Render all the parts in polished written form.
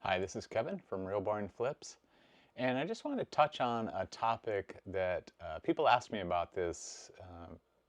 Hi, this is Kevin from Real Boring Flips, and I just wanted to touch on a topic that people ask me about this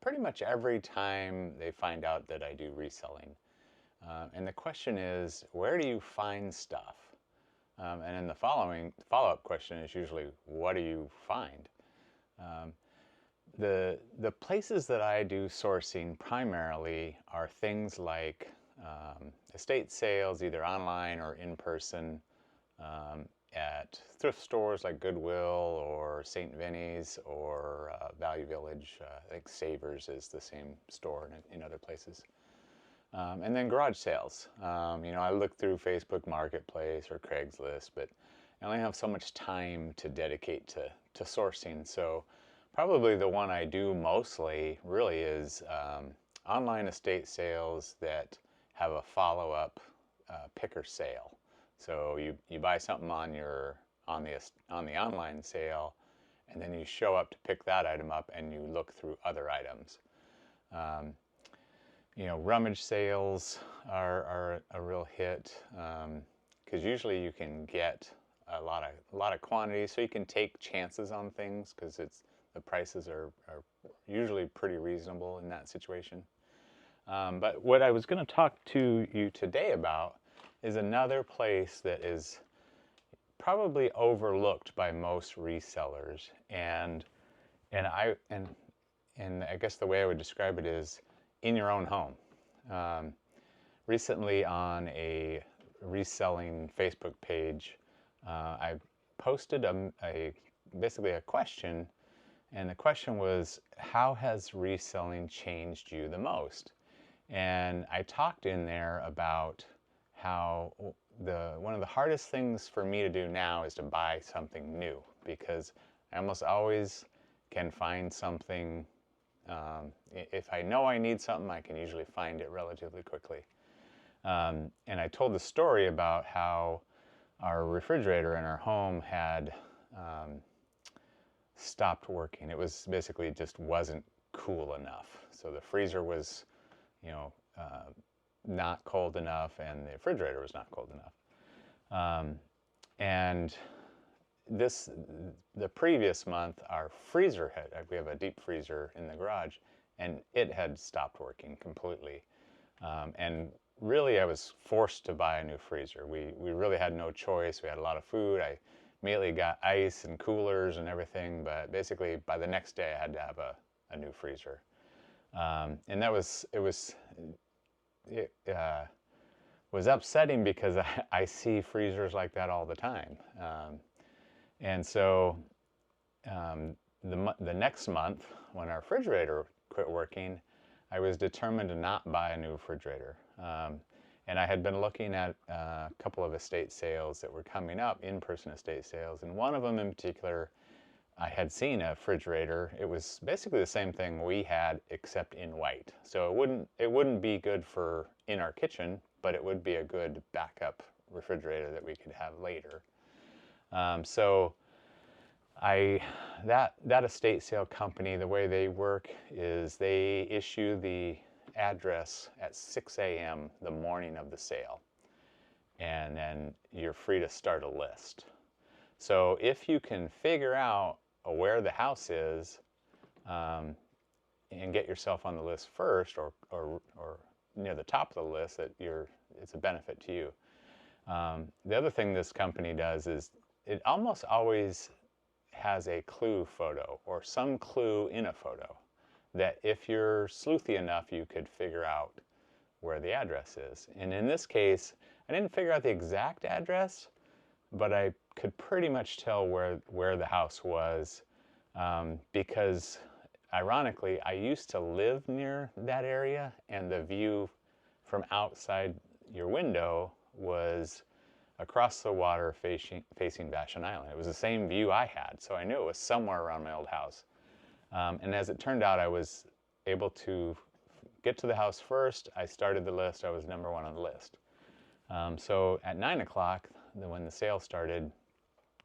pretty much every time they find out that I do reselling. And the question is, where do you find stuff? And then the following follow-up question is usually, what do you find? Um, the places that I do sourcing primarily are things like estate sales, either online or in person, at thrift stores like Goodwill or St. Vinny's or Value Village. I think Savers is the same store in other places. And then garage sales. I look through Facebook Marketplace or Craigslist, but I only have so much time to dedicate to sourcing. So probably the one I do mostly really is online estate sales that have a follow-up picker sale. So you buy something on the online sale, and then you show up to pick that item up, and you look through other items. Um, Rummage sales are a real hit because usually you can get a lot of quantity, so you can take chances on things because the prices are usually pretty reasonable in that situation. But what I was going to talk to you today about is another place that is probably overlooked by most resellers, and I guess the way I would describe it is in your own home. Um, Recently, on a reselling Facebook page, I posted basically a question, and the question was, "How has reselling changed you the most?" And I talked in there about how one of the hardest things for me to do now is to buy something new, because I almost always can find something. If I know I need something, I can usually find it relatively quickly. And I told the story about how our refrigerator in our home had stopped working. It was basically just wasn't cool enough. So the freezer was, you know, not cold enough, and the refrigerator was not cold enough. And the previous month, our freezer we have a deep freezer in the garage, and it had stopped working completely. And really, I was forced to buy a new freezer. We really had no choice. We had a lot of food. I immediately got ice and coolers and everything, but basically by the next day, I had to have a new freezer. And it was upsetting because I see freezers like that all the time. And so the next month, when our refrigerator quit working, I was determined to not buy a new refrigerator. And I had been looking at a couple of estate sales that were coming up, in-person estate sales, and one of them in particular, I had seen a refrigerator. It was basically the same thing we had, except in white. So it wouldn't be good for in our kitchen, but it would be a good backup refrigerator that we could have later. So that estate sale company, the way they work is they issue the address at 6 a.m. the morning of the sale, and then you're free to start a list. So if you can figure out where the house is and get yourself on the list first, or near the top of the list, it's a benefit to you. The other thing this company does is it almost always has a clue photo or some clue in a photo that if you're sleuthy enough, you could figure out where the address is. And in this case, I didn't figure out the exact address, but I could pretty much tell where the house was because, ironically, I used to live near that area, and the view from outside your window was across the water facing Vashon Island. It was the same view I had, so I knew it was somewhere around my old house. And as it turned out, I was able to get to the house first. I started the list. I was number one on the list. So at 9 o'clock, when the sale started,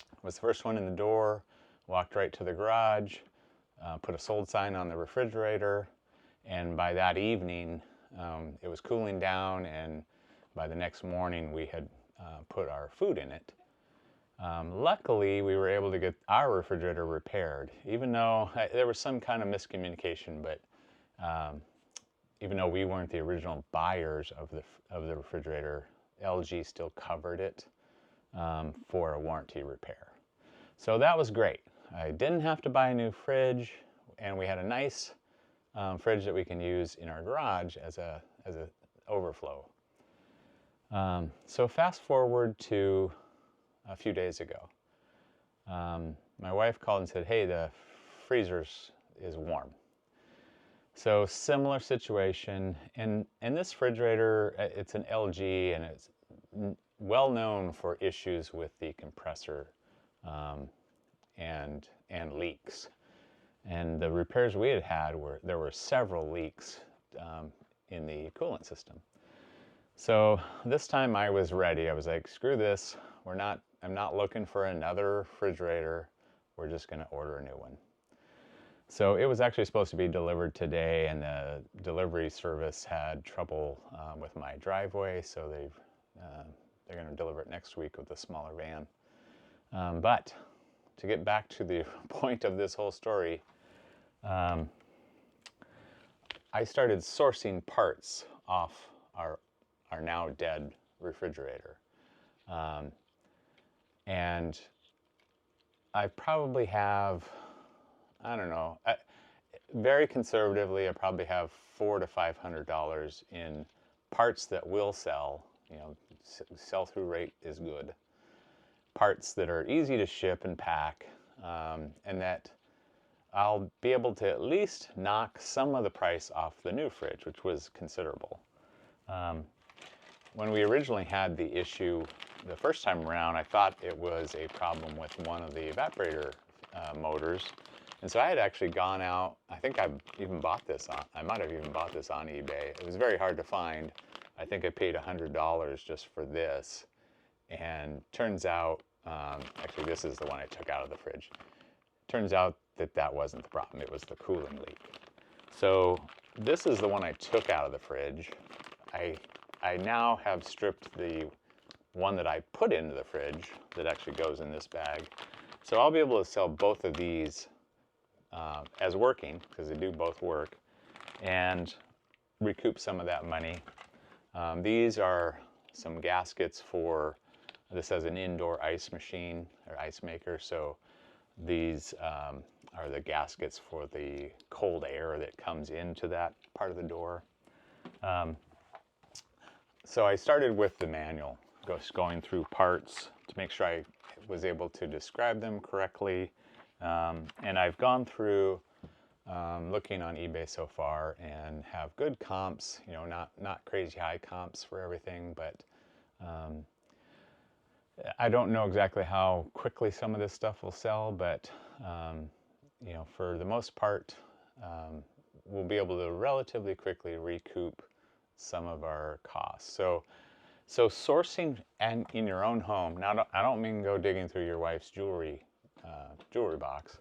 I was the first one in the door, walked right to the garage, put a sold sign on the refrigerator, and by that evening, it was cooling down, and by the next morning, we had put our food in it. Luckily, we were able to get our refrigerator repaired, even though there was some kind of miscommunication. But even though we weren't the original buyers of the refrigerator, LG still covered it for a warranty repair. So that was great. I didn't have to buy a new fridge, and we had a nice fridge that we can use in our garage as a overflow. So fast forward to a few days ago. My wife called and said, "Hey, the freezer is warm." So similar situation, and this refrigerator, it's an LG, and it's well known for issues with the compressor and leaks. And the repairs we had there were several leaks in the coolant system. So this time I was ready. I was like, screw this. I'm not looking for another refrigerator. We're just going to order a new one. So it was actually supposed to be delivered today, and the delivery service had trouble with my driveway, so they're going to deliver it next week with a smaller van. But to get back to the point of this whole story, I started sourcing parts off our now dead refrigerator. And I probably have, I don't know, very conservatively, I probably have $400 to $500 in parts that will sell. You know, sell-through rate is good. Parts that are easy to ship and pack, and that I'll be able to at least knock some of the price off the new fridge, which was considerable. When we originally had the issue the first time around, I thought it was a problem with one of the evaporator motors. And so I had actually gone out, I think I might have even bought this on eBay. It was very hard to find. I think I paid $100 just for this. And turns out, actually this is the one I took out of the fridge. Turns out that wasn't the problem, it was the cooling leak. So this is the one I took out of the fridge. I now have stripped the one that I put into the fridge that actually goes in this bag. So I'll be able to sell both of these as working, because they do both work, and recoup some of that money. These are some gaskets for, this has an indoor ice machine or ice maker, so these are the gaskets for the cold air that comes into that part of the door. So I started with the manual, just going through parts to make sure I was able to describe them correctly. And I've gone through looking on eBay so far and have good comps, you know, not crazy high comps for everything, but I don't know exactly how quickly some of this stuff will sell, but you know, for the most part, we'll be able to relatively quickly recoup some of our costs. So sourcing in your own home. Now, I don't mean go digging through your wife's jewelry box,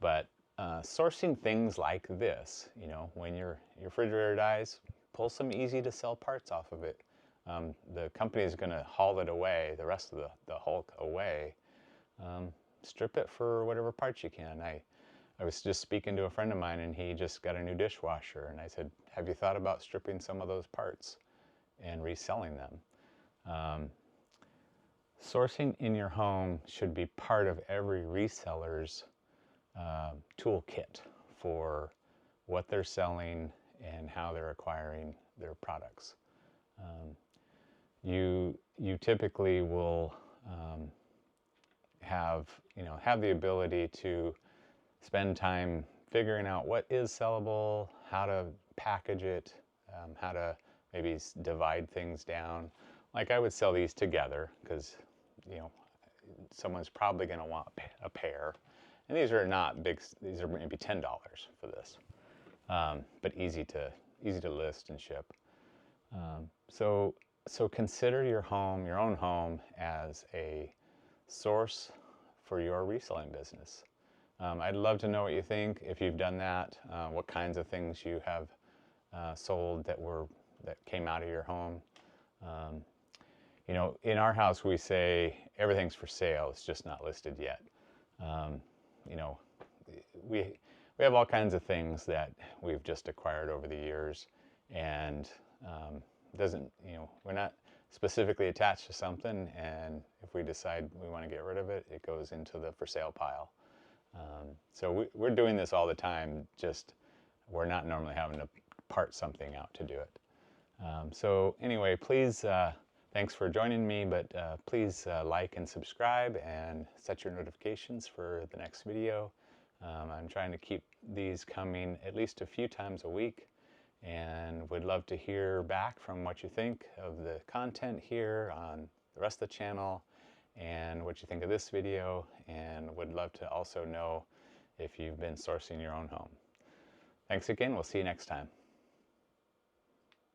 but sourcing things like this. You know, when your refrigerator dies, pull some easy to sell parts off of it. The company is going to haul it away, the rest of the Hulk away. Strip it for whatever parts you can. I was just speaking to a friend of mine, and he just got a new dishwasher, and I said, have you thought about stripping some of those parts and reselling them? Sourcing in your home should be part of every reseller's toolkit for what they're selling and how they're acquiring their products. You typically will have the ability to spend time figuring out what is sellable, how to package it, how to maybe divide things down. Like I would sell these together because, you know, someone's probably going to want a pair. And these are not big, these are maybe $10 for this, but easy to list and ship. So consider your own home as a source for your reselling business. I'd love to know what you think, if you've done that, what kinds of things you have sold that came out of your home. You know, in our house we say everything's for sale, it's just not listed yet. Um, you know, we we have all kinds of things that we've just acquired over the years, and doesn't, you know, we're not specifically attached to something, and if we decide we want to get rid of it, it goes into the for sale pile. So we're doing this all the time, just we're not normally having to part something out to do it. So anyway, please, thanks for joining me, but please like and subscribe and set your notifications for the next video. I'm trying to keep these coming at least a few times a week, and would love to hear back from what you think of the content here on the rest of the channel and what you think of this video, and would love to also know if you've been sourcing your own home. Thanks again. We'll see you next time.